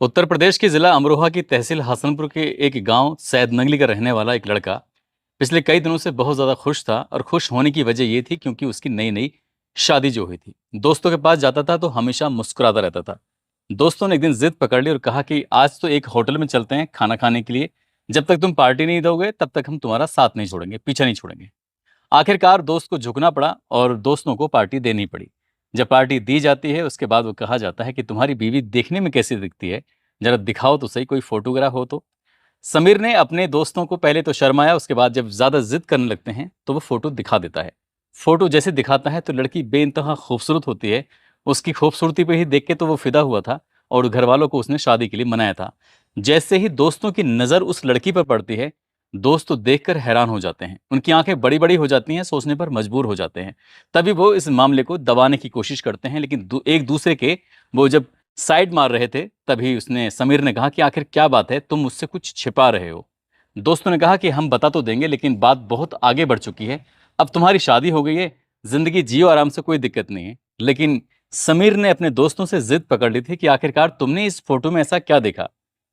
उत्तर प्रदेश के जिला अमरोहा की तहसील हसनपुर के एक गांव सैदनगली का रहने वाला एक लड़का पिछले कई दिनों से बहुत ज्यादा खुश था और खुश होने की वजह ये थी क्योंकि उसकी नई नई शादी जो हुई थी। दोस्तों के पास जाता था तो हमेशा मुस्कुराता रहता था। दोस्तों ने एक दिन जिद पकड़ ली और कहा कि आज तो एक होटल में चलते हैं खाना खाने के लिए। जब तक तुम पार्टी नहीं दोगे तब तक हम तुम्हारा साथ नहीं छोड़ेंगे, पीछा नहीं छोड़ेंगे। आखिरकार दोस्त को झुकना पड़ा और दोस्तों को पार्टी देनी पड़ी। जब पार्टी दी जाती है उसके बाद वो कहा जाता है कि तुम्हारी बीवी देखने में कैसी दिखती है, जरा दिखाओ तो सही, कोई फोटोग्राफ हो तो। समीर ने अपने दोस्तों को पहले तो शर्माया, उसके बाद जब ज्यादा जिद करने लगते हैं तो वो फोटो दिखा देता है। फोटो जैसे दिखाता है तो लड़की बेइंतहा खूबसूरत होती है। उसकी खूबसूरती पे ही देख के तो वो फिदा हुआ था और घर वालों को उसने शादी के लिए मनाया था। जैसे ही दोस्तों की नजर उस लड़की पर पड़ती है, दोस्त तो देखकर हैरान हो जाते हैं, उनकी आंखें बड़ी बड़ी हो जाती हैं, सोचने पर मजबूर हो जाते हैं। तभी वो इस मामले को दबाने की कोशिश करते हैं, लेकिन एक दूसरे के वो जब साइड मार रहे थे तभी उसने समीर ने कहा कि आखिर क्या बात है, तुम मुझसे कुछ छिपा रहे हो। दोस्तों ने कहा कि हम बता तो देंगे लेकिन बात बहुत आगे बढ़ चुकी है। अब तुम्हारी शादी हो गई है, जिंदगी जियो आराम से, कोई दिक्कत नहीं है। लेकिन समीर ने अपने दोस्तों से जिद पकड़ ली थी कि आखिरकार तुमने इस फोटो में ऐसा क्या देखा।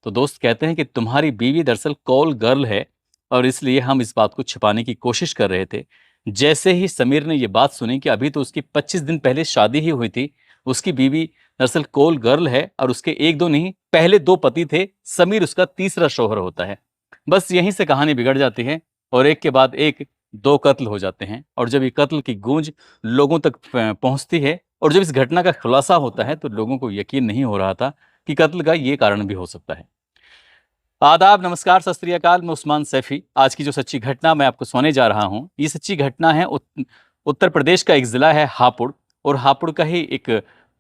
तो दोस्त कहते हैं कि तुम्हारी बीवी दरअसल कॉल गर्ल है और इसलिए हम इस बात को छिपाने की कोशिश कर रहे थे। जैसे ही समीर ने ये बात सुनी कि अभी तो उसकी 25 दिन पहले शादी ही हुई थी, उसकी बीवी दरअसल कोल गर्ल है और उसके एक दो नहीं, पहले दो पति थे, समीर उसका तीसरा शौहर होता है। बस यहीं से कहानी बिगड़ जाती है और एक के बाद एक दो कत्ल हो जाते हैं। और जब ये कत्ल की गूंज लोगों तक पहुंचती है और जब इस घटना का खुलासा होता है तो लोगों को यकीन नहीं हो रहा था कि कत्ल का ये कारण भी हो सकता है। आदाब, नमस्कार, सत श्री अकाल। मैं उस्मान सैफी। आज की जो सच्ची घटना मैं आपको सुनाने जा रहा हूँ, ये सच्ची घटना है उत्तर प्रदेश का एक जिला है हापुड़, और हापुड़ का ही एक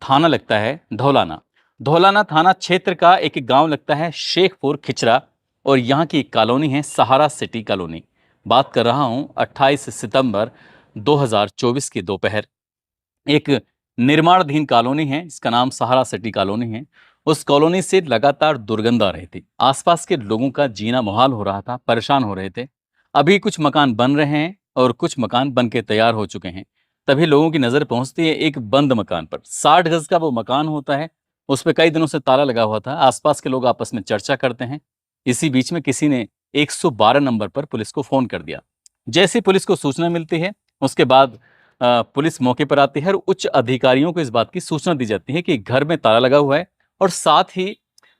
थाना लगता है धौलाना। धौलाना थाना क्षेत्र का एक गांव लगता है शेखपुर खिचरा, और यहाँ की एक कॉलोनी है सहारा सिटी कॉलोनी। बात कर रहा हूँ 28 सितंबर 2024 की दोपहर। एक निर्माणाधीन कॉलोनी है, इसका नाम सहारा सिटी कॉलोनी है। उस कॉलोनी से लगातार दुर्गंध आ रही थी, आसपास के लोगों का जीना मुहाल हो रहा था, परेशान हो रहे थे। अभी कुछ मकान बन रहे हैं और कुछ मकान बन के तैयार हो चुके हैं। तभी लोगों की नजर पहुंचती है एक बंद मकान पर। 60 गज का वो मकान होता है, उस पर कई दिनों से ताला लगा हुआ था। आसपास के लोग आपस में चर्चा करते हैं। इसी बीच में किसी ने 112 नंबर पर पुलिस को फोन कर दिया। जैसे पुलिस को सूचना मिलती है उसके बाद पुलिस मौके पर आती है और उच्च अधिकारियों को इस बात की सूचना दी जाती है कि घर में ताला लगा हुआ है और साथ ही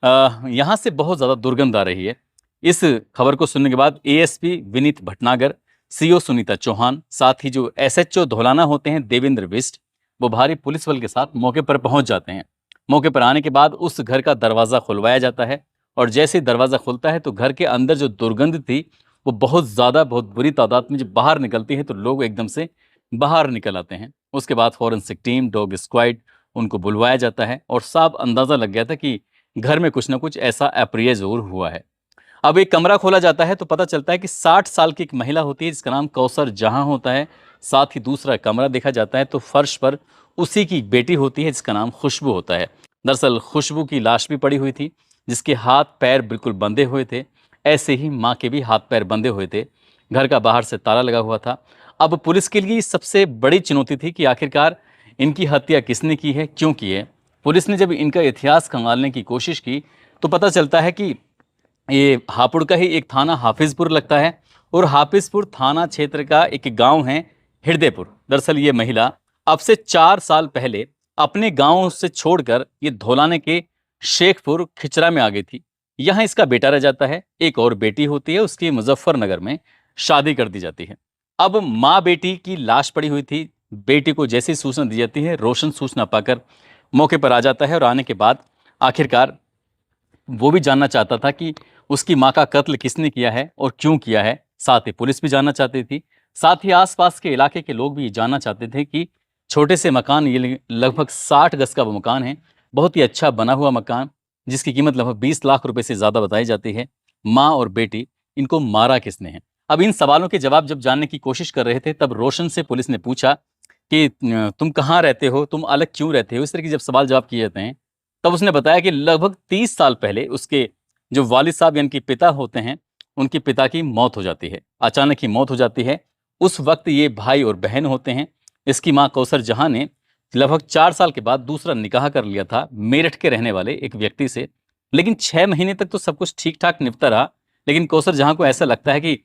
यहाँ से बहुत ज़्यादा दुर्गंध आ रही है। इस खबर को सुनने के बाद एएसपी विनीत भटनागर, सीओ सुनीता चौहान, साथ ही जो एसएचओ धौलाना होते हैं देवेंद्र बिष्ट, वो भारी पुलिस बल के साथ मौके पर पहुंच जाते हैं। मौके पर आने के बाद उस घर का दरवाज़ा खुलवाया जाता है और जैसे ही दरवाज़ा खुलता है तो घर के अंदर जो दुर्गंध थी वो बहुत ज़्यादा, बहुत बुरी तादाद में जब बाहर निकलती है तो लोग एकदम से बाहर निकल आते हैं। उसके बाद फॉरेंसिक टीम, डॉग स्क्वाड, उनको बुलवाया जाता है और साफ अंदाजा लग गया था कि घर में कुछ ना कुछ ऐसा अप्रिय जरूर हुआ है। अब एक कमरा खोला जाता है तो पता चलता है कि 60 साल की एक महिला होती है जिसका नाम कौसर जहां होता है। साथ ही दूसरा कमरा देखा जाता है तो फर्श पर उसी की बेटी होती है जिसका नाम खुशबू होता है। दरअसल खुशबू की लाश भी पड़ी हुई थी जिसके हाथ पैर बिल्कुल बंधे हुए थे। ऐसे ही माँ के भी हाथ पैर बंधे हुए थे। घर का बाहर से ताला लगा हुआ था। अब पुलिस के लिए सबसे बड़ी चुनौती थी कि आखिरकार इनकी हत्या किसने की है, क्यों की है। पुलिस ने जब इनका इतिहास खंगालने की कोशिश की तो पता चलता है कि ये हापुड़ का ही एक थाना हाफिजपुर लगता है और हाफिजपुर थाना क्षेत्र का एक गांव है हृदयपुर। दरअसल ये महिला अब से 4 साल पहले अपने गांव से छोड़कर ये धौलाने के शेखपुर खिचरा में आ गई थी। यहाँ इसका बेटा रह जाता है, एक और बेटी होती है, उसकी मुजफ्फरनगर में शादी कर दी जाती है। अब माँ बेटी की लाश पड़ी हुई थी। बेटी को जैसी सूचना दी जाती है, रोशन सूचना पाकर मौके पर आ जाता है और आने के बाद आखिरकार वो भी जानना चाहता था कि उसकी माँ का कत्ल किसने किया है और क्यों किया है। साथ ही पुलिस भी जानना चाहती थी। साथ ही आसपास के इलाके के लोग भी ये जानना चाहते थे कि छोटे से मकान, ये लगभग 60 गज का वो मकान है, बहुत ही अच्छा बना हुआ मकान जिसकी कीमत लगभग 20 लाख रुपए से ज़्यादा बताई जाती है। माँ और बेटी, इनको मारा किसने है। अब इन सवालों के जवाब जब जानने की कोशिश कर रहे थे तब रोशन से पुलिस ने पूछा कि तुम कहाँ रहते हो, तुम अलग क्यों रहते हो। इस तरह के जब सवाल जवाब किए जाते हैं तब उसने बताया कि लगभग 30 साल पहले उसके जो वालिद साहब यानी कि पिता होते हैं, उनके पिता की मौत हो जाती है, अचानक ही मौत हो जाती है। उस वक्त ये भाई और बहन होते हैं। इसकी माँ कौसर जहां ने लगभग 4 साल के बाद दूसरा निकाह कर लिया था मेरठ के रहने वाले एक व्यक्ति से, लेकिन 6 महीने तक तो सब कुछ ठीक-ठाक निपटा रहा, लेकिन कौसर जहाँ को ऐसा लगता है कि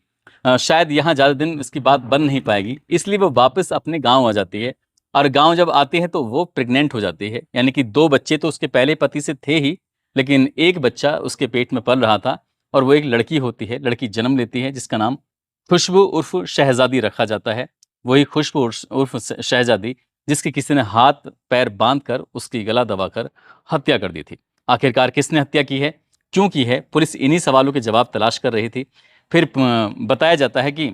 शायद यहाँ ज़्यादा दिन इसकी बात बन नहीं पाएगी, इसलिए वो वापस अपने गाँव आ जाती है और गाँव जब आती है तो वो प्रेग्नेंट हो जाती है। यानी कि 2 बच्चे तो उसके पहले पति से थे ही, लेकिन 1 बच्चा उसके पेट में पल रहा था और वो एक लड़की होती है, लड़की जन्म लेती है जिसका नाम खुशबू उर्फ़ शहज़ादी रखा जाता है। वही खुशबू उर्फ़ शहज़ादी जिसके किसी ने हाथ-पैर बाँधकर उसकी गला दबाकर हत्या कर दी थी। आखिरकार किसने हत्या की है? क्यों की है? पुलिस इन्हीं सवालों के जवाब तलाश कर रही थी। फिर बताया जाता है कि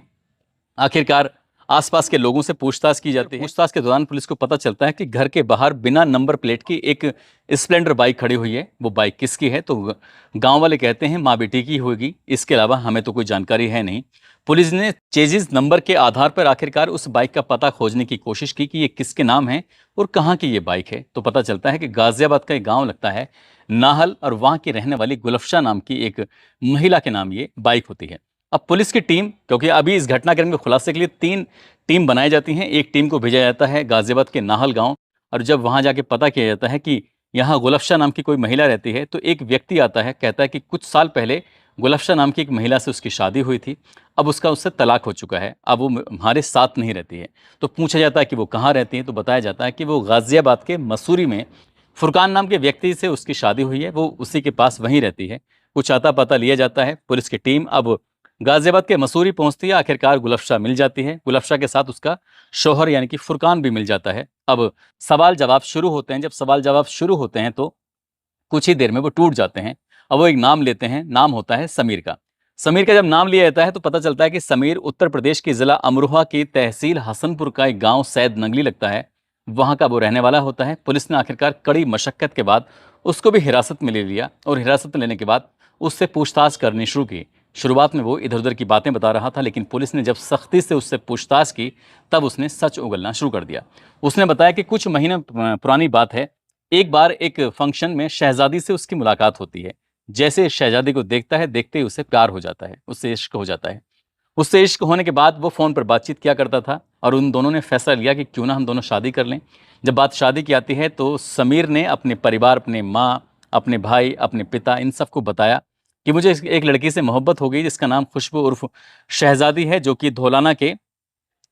आखिरकार आसपास के लोगों से पूछताछ की जाती है। पूछताछ के दौरान पुलिस को पता चलता है कि घर के बाहर बिना नंबर प्लेट की एक स्प्लेंडर बाइक खड़ी हुई है। वो बाइक किसकी है? तो गांव वाले कहते हैं माँ बेटी की होगी, इसके अलावा हमें तो कोई जानकारी है नहीं। पुलिस ने चेजिस नंबर के आधार पर आखिरकार उस बाइक का पता खोजने की कोशिश की कि ये किसके नाम है और कहाँ की ये बाइक है। तो पता चलता है कि गाजियाबाद का एक गाँव लगता है नाहल, और वहाँ की रहने वाली गुलफशा नाम की एक महिला के नाम ये बाइक होती है। अब पुलिस की टीम, क्योंकि अभी इस घटनाक्रम के खुलासे के लिए 3 टीम बनाई जाती हैं। एक टीम को भेजा जाता है गाज़ियाबाद के नाहल गाँव, और जब वहाँ जाके पता किया जाता है कि यहाँ गुलफ़शा नाम की कोई महिला रहती है, तो एक व्यक्ति आता है, कहता है कि कुछ साल पहले गुलफ़शा नाम की एक महिला से उसकी शादी हुई थी। अब उसका उससे तलाक हो चुका है, अब वो हमारे साथ नहीं रहती है। तो पूछा जाता है कि वो कहाँ रहती है, तो बताया जाता है कि वो गाज़ियाबाद के मसूरी में फुरकान नाम के व्यक्ति से उसकी शादी हुई है, वो उसी के पास वहीं रहती है। कुछ आता-पता लिया जाता है, पुलिस की टीम अब गाज़ियाबाद के मसूरी पहुँचती है, आखिरकार गुलफ़शा मिल जाती है। गुलफ़शा के साथ उसका शौहर यानी कि फुरकान भी मिल जाता है। अब सवाल-जवाब शुरू होते हैं, जब सवाल-जवाब शुरू होते हैं तो कुछ ही देर में वो टूट जाते हैं। अब वो एक नाम लेते हैं, नाम होता है समीर का। समीर का जब नाम लिया जाता है तो पता चलता है कि समीर उत्तर प्रदेश के ज़िला अमरोहा की तहसील हसनपुर का एक गाँव सैद नंगली लगता है, वहाँ का वो रहने वाला होता है। पुलिस ने आखिरकार कड़ी मशक्कत के बाद उसको भी हिरासत में ले लिया और हिरासत में लेने के बाद उससे पूछताछ करनी शुरू की। शुरुआत में वो इधर-उधर की बातें बता रहा था, लेकिन पुलिस ने जब सख्ती से उससे पूछताछ की, तब उसने सच उगलना शुरू कर दिया। उसने बताया कि कुछ महीने पुरानी बात है, एक बार एक फंक्शन में शहज़ादी से उसकी मुलाकात होती है। जैसे शहज़ादी को देखता है, देखते ही उसे प्यार हो जाता है, उससे इश्क हो जाता है। उससे इश्क होने के बाद वो फ़ोन पर बातचीत किया करता था और उन दोनों ने फैसला लिया कि क्यों ना हम दोनों शादी कर लें। जब बात शादी की आती है तो समीर ने अपने परिवार, अपने माँ, अपने भाई, अपने पिता, इन सबको बताया कि मुझे एक लड़की से मोहब्बत हो गई जिसका नाम खुशबू उर्फ़ शहज़ादी है, जो कि धौलाना के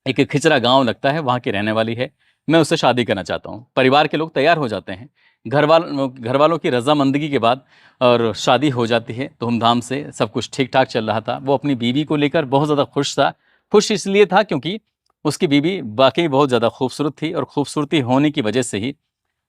एक खिचरा गाँव लगता है, वहाँ की रहने वाली है। मैं उससे शादी करना चाहता हूँ। परिवार के लोग तैयार हो जाते हैं। घर वालों की रज़ामंदगी के बाद और शादी हो जाती है धूम-धाम से, सब कुछ ठीक-ठाक चल रहा था। वो अपनी बीवी को लेकर बहुत ज़्यादा खुश था। खुश इसलिए था क्योंकि उसकी बीवी वाक़ई बहुत ज़्यादा खूबसूरत थी और खूबसूरती होने की वजह से ही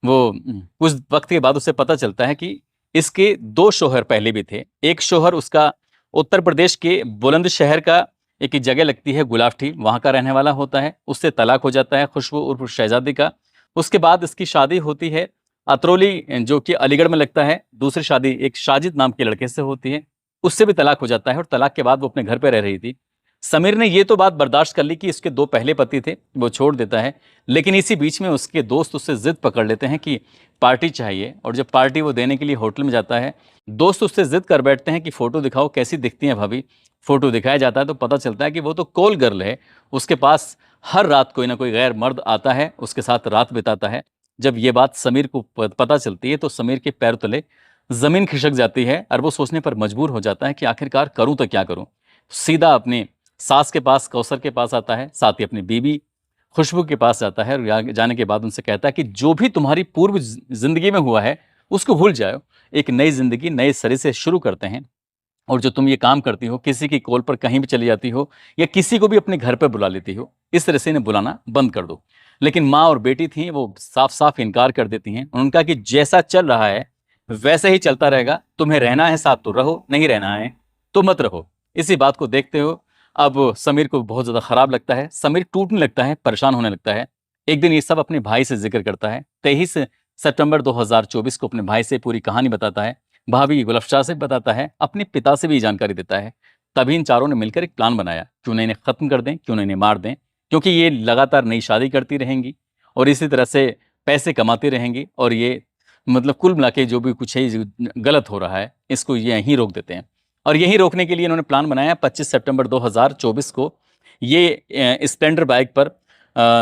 वो कुछ वक़्त के बाद उसे पता चलता है कि इसके 2 शौहर पहले भी थे। एक शौहर उसका उत्तर प्रदेश के बुलंदशहर का एक जगह लगती है गुलावटी, वहाँ का रहने वाला होता है। उससे तलाक हो जाता है खुशबू उर्फ़ शहज़ादी का। उसके बाद इसकी शादी होती है अतरौली, जो कि अलीगढ़ में लगता है। दूसरी शादी एक साजिद नाम के लड़के से होती है। उससे भी तलाक हो जाता है और तलाक के बाद वो अपने घर पे रह रही थी। समीर ने ये तो बात बर्दाश्त कर ली कि इसके 2 पहले पति थे, वो छोड़ देता है। लेकिन इसी बीच में उसके दोस्त उससे ज़िद पकड़ लेते हैं कि पार्टी चाहिए, और जब पार्टी वो देने के लिए होटल में जाता है, दोस्त उससे ज़िद कर बैठते हैं कि फ़ोटो दिखाओ, कैसी दिखती हैं भाभी? फ़ोटो दिखाया जाता है तो पता चलता है कि वो तो कॉल गर्ल है। उसके पास हर रात कोई ना कोई गैर मर्द आता है, उसके साथ रात बिताता है। जब ये बात समीर को पता चलती है तो समीर के पैर तले ज़मीन खिसक जाती है और वो सोचने पर मजबूर हो जाता है कि आखिरकार करूँ तो क्या करूँ? सीधा अपनी सास के पास, कौसर के पास आता है, साथ ही अपनी बीवी खुशबू के पास जाता है और जाने के बाद उनसे कहता है कि जो भी तुम्हारी पूर्व ज़िंदगी में हुआ है, उसको भूल जाओ। एक नई ज़िंदगी नए सिरे से शुरू करते हैं। और जो तुम ये काम करती हो, किसी की कॉल पर कहीं भी चली जाती हो या किसी को भी अपने घर पे बुला लेती हो, इस तरह से इन्हें बुलाना बंद कर दो। लेकिन माँ और बेटी थीं, वो साफ-साफ इनकार कर देती हैं। उन्होंने कहा कि जैसा चल रहा है, वैसे ही चलता रहेगा। तुम्हें रहना है साथ तो रहो, नहीं रहना है तो मत रहो। इसी बात को देखते हो अब समीर को बहुत ज़्यादा ख़राब लगता है। समीर टूटने लगता है, परेशान होने लगता है। एक दिन ये सब अपने भाई से ज़िक्र करता है। 23 सितंबर 2024 को अपने भाई से पूरी कहानी बताता है। भाभी गुलफ़शा से बताता है, अपने पिता से भी जानकारी देता है। तभी इन चारों ने मिलकर एक प्लान बनाया, क्यों ना इन्हें ख़त्म कर दें, क्यों ना इन्हें मार दें, क्योंकि ये लगातार नई शादी करती रहेंगी और इसी तरह से पैसे कमाती रहेंगी और ये मतलब कुल मिला के जो भी कुछ है जो गलत हो रहा है, इसको यहीं रोक देते हैं। और यहीं रोकने के लिए इन्होंने प्लान बनाया 25 सितंबर 2024 को ये स्प्लेंडर बाइक पर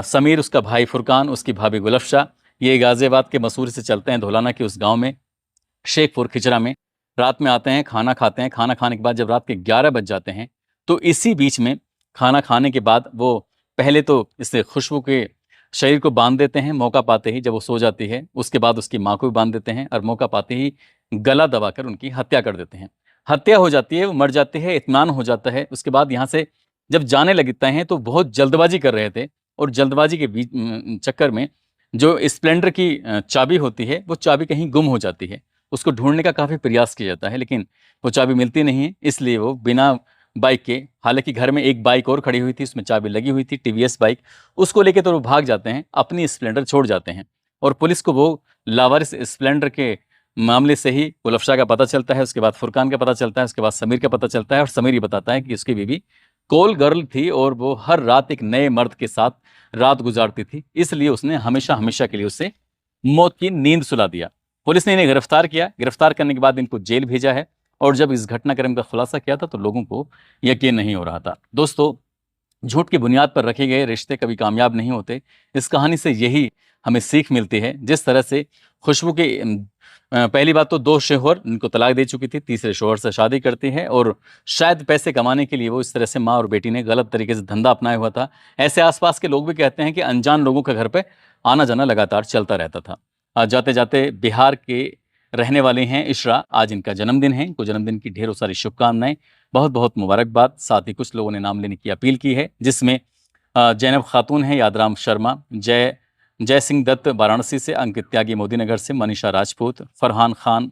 समीर, उसका भाई फुरकान, उसकी भाभी गुलफ़शा, ये गाज़ियाबाद के मसूरी से चलते हैं धौलाना के उस गाँव में शेखपुर खिचरा में। रात में आते हैं, खाना खाते हैं, खाना खाने के बाद जब रात के 11 बज जाते हैं, तो इसी बीच में खाना खाने के बाद वो पहले तो इससे खुशबू के शरीर को बांध देते हैं, मौका पाते ही जब वो सो जाती है, उसके बाद उसकी माँ को भी बांध देते हैं और मौका पाते ही गला दबाकर उनकी हत्या कर देते हैं। हत्या हो जाती है, वो मर जाते हैं, इत्मीनान हो जाता है। उसके बाद यहाँ से जब जाने लगते हैं तो बहुत जल्दबाजी कर रहे थे और जल्दबाजी के बीच चक्कर में जो स्प्लेंडर की चाबी होती है, वो चाबी कहीं गुम हो जाती है। उसको ढूँढने का काफ़ी प्रयास किया जाता है, लेकिन वो चाबी मिलती नहीं है, इसलिए वो बिना बाइक के, हालाँकि घर में एक बाइक और खड़ी हुई थी, उसमें चाबी लगी हुई थी, टीवीएस बाइक, उसको लेके तो वो भाग जाते हैं, अपनी स्प्लेंडर छोड़ जाते हैं और पुलिस को वो लावारिस स्प्लेंडर के मामले से ही गुलफशा का पता चलता है, उसके बाद फुरकान का पता चलता है, उसके बाद समीर का पता चलता है और समीर ये बताता है कि उसकी बीवी कॉल गर्ल थी और वो हर रात एक नए मर्द के साथ रात गुजारती थी, इसलिए उसने हमेशा-हमेशा के लिए उसे मौत की नींद सुला दिया। पुलिस ने इन्हें गिरफ्तार किया, गिरफ्तार करने के बाद इनको जेल भेजा है और जब इस घटनाक्रम का खुलासा किया था तो लोगों को यकीन नहीं हो रहा था। दोस्तों, झूठ की बुनियाद पर रखे गए रिश्ते कभी कामयाब नहीं होते। इस कहानी से यही हमें सीख मिलती है। जिस तरह से खुशबू के पहली बात तो 2 शौहर इनको तलाक दे चुकी थी, तीसरे शौहर से शादी करती है और शायद पैसे कमाने के लिए वो इस तरह से माँ और बेटी ने गलत तरीके से धंधा अपनाया हुआ था। ऐसे आस-पास के लोग भी कहते हैं कि अनजान लोगों के घर पे आना-जाना लगातार चलता रहता था। जाते-जाते बिहार के रहने वाले हैं इशरा, आज इनका जन्मदिन है। इनको जन्मदिन की ढेरों सारी शुभकामनाएँ, बहुत-बहुत मुबारकबाद। साथ ही कुछ लोगों ने नाम लेने की अपील की है, जिसमें जैनब खातून हैं, यादराम शर्मा, जय सिंह दत्त वाराणसी से, अंकित त्यागी मोदीनगर से, मनीषा राजपूत, फरहान खान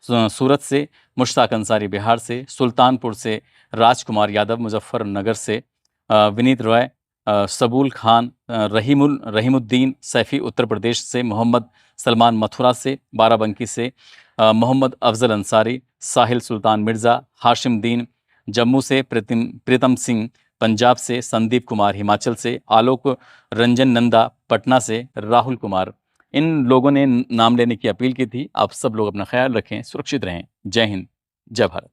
सूरत से, मुश्ताक अंसारी बिहार से, सुल्तानपुर से राजकुमार यादव, मुजफ्फरनगर से विनीत रॉय, सबूल खान, रहीमुद्दीन सैफी उत्तर प्रदेश से, मोहम्मद सलमान मथुरा से, बाराबंकी से मोहम्मद अफजल अंसारी, साहिल सुल्तान मिर्ज़ा, हाशिम दीन जम्मू से, प्रीतम सिंह पंजाब से, संदीप कुमार हिमाचल से, आलोक रंजन नंदा पटना से, राहुल कुमार, इन लोगों ने नाम लेने की अपील की थी। आप सब लोग अपना ख्याल रखें, सुरक्षित रहें। जय हिंद, जय भारत।